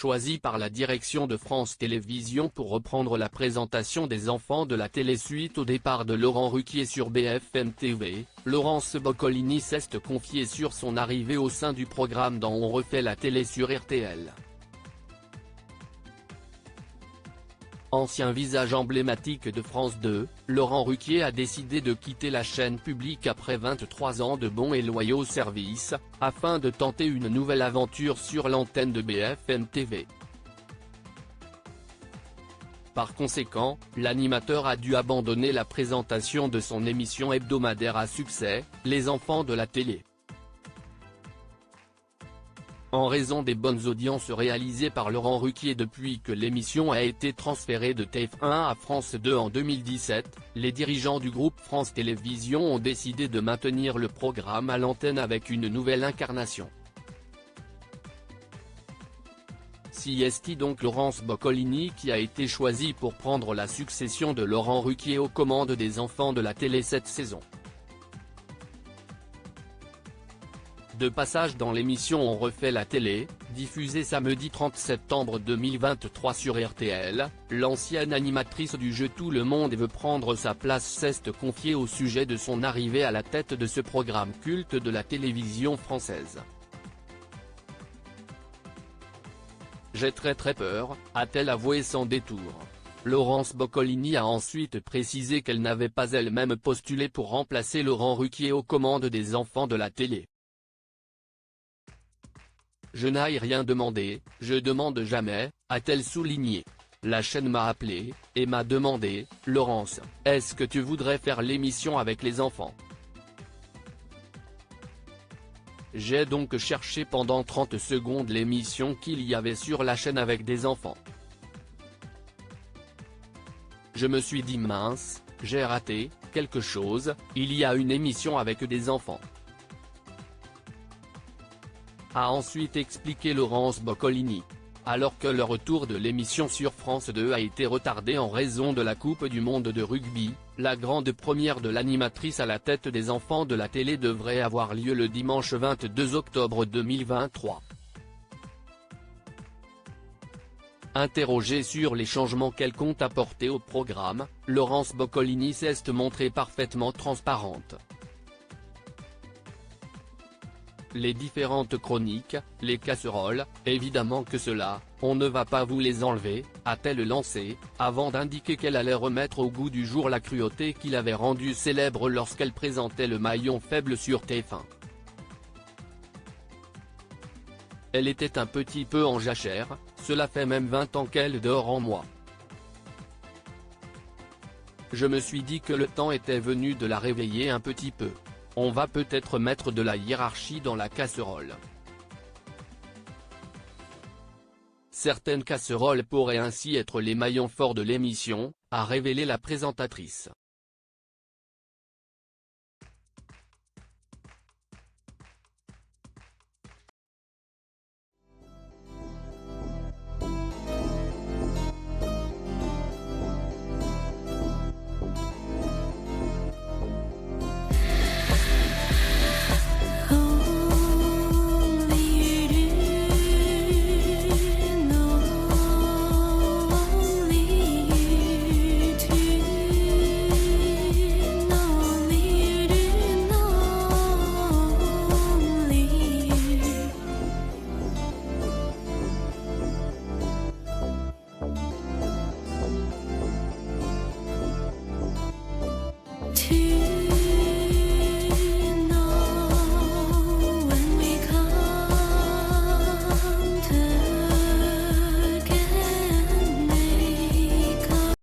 choisi par la direction de France Télévisions pour reprendre la présentation des enfants de la télé suite au départ de Laurent Ruquier sur BFM TV, Laurence Boccolini s'est confiée sur son arrivée au sein du programme dans On refait la télé sur RTL. Ancien visage emblématique de France 2, Laurent Ruquier a décidé de quitter la chaîne publique après 23 ans de bons et loyaux services, afin de tenter une nouvelle aventure sur l'antenne de BFM TV. Par conséquent, l'animateur a dû abandonner la présentation de son émission hebdomadaire à succès, Les Enfants de la télé. En raison des bonnes audiences réalisées par Laurent Ruquier depuis que l'émission a été transférée de TF1 à France 2 en 2017, les dirigeants du groupe France Télévisions ont décidé de maintenir le programme à l'antenne avec une nouvelle incarnation. C'est donc Laurence Boccolini qui a été choisie pour prendre la succession de Laurent Ruquier aux commandes des Enfants de la télé cette saison. De passage dans l'émission On refait la télé, diffusée samedi 30 septembre 2023 sur RTL, l'ancienne animatrice du jeu Tout le monde veut prendre sa place s'est confiée au sujet de son arrivée à la tête de ce programme culte de la télévision française. J'ai très peur, a-t-elle avoué sans détour. Laurence Boccolini a ensuite précisé qu'elle n'avait pas elle-même postulé pour remplacer Laurent Ruquier aux commandes des Enfants de la télé. Je n'ai rien demandé, je demande jamais, a-t-elle souligné. La chaîne m'a appelé, et m'a demandé, Laurence, est-ce que tu voudrais faire l'émission avec les enfants? J'ai donc cherché pendant 30 secondes l'émission qu'il y avait sur la chaîne avec des enfants. Je me suis dit mince, j'ai raté quelque chose, il y a une émission avec des enfants. A ensuite expliqué Laurence Boccolini. Alors que le retour de l'émission sur France 2 a été retardé en raison de la Coupe du monde de rugby, la grande première de l'animatrice à la tête des Enfants de la télé devrait avoir lieu le dimanche 22 octobre 2023. Interrogée sur les changements qu'elle compte apporter au programme, Laurence Boccolini s'est montrée parfaitement transparente. Les différentes chroniques, les casseroles, évidemment que cela, on ne va pas vous les enlever, a-t-elle lancé, avant d'indiquer qu'elle allait remettre au goût du jour la cruauté qu'il avait rendue célèbre lorsqu'elle présentait le maillon faible sur TF1. Elle était un petit peu en jachère, cela fait même 20 ans qu'elle dort en moi. Je me suis dit que le temps était venu de la réveiller un petit peu. On va peut-être mettre de la hiérarchie dans la casserole. Certaines casseroles pourraient ainsi être les maillons forts de l'émission, a révélé la présentatrice. To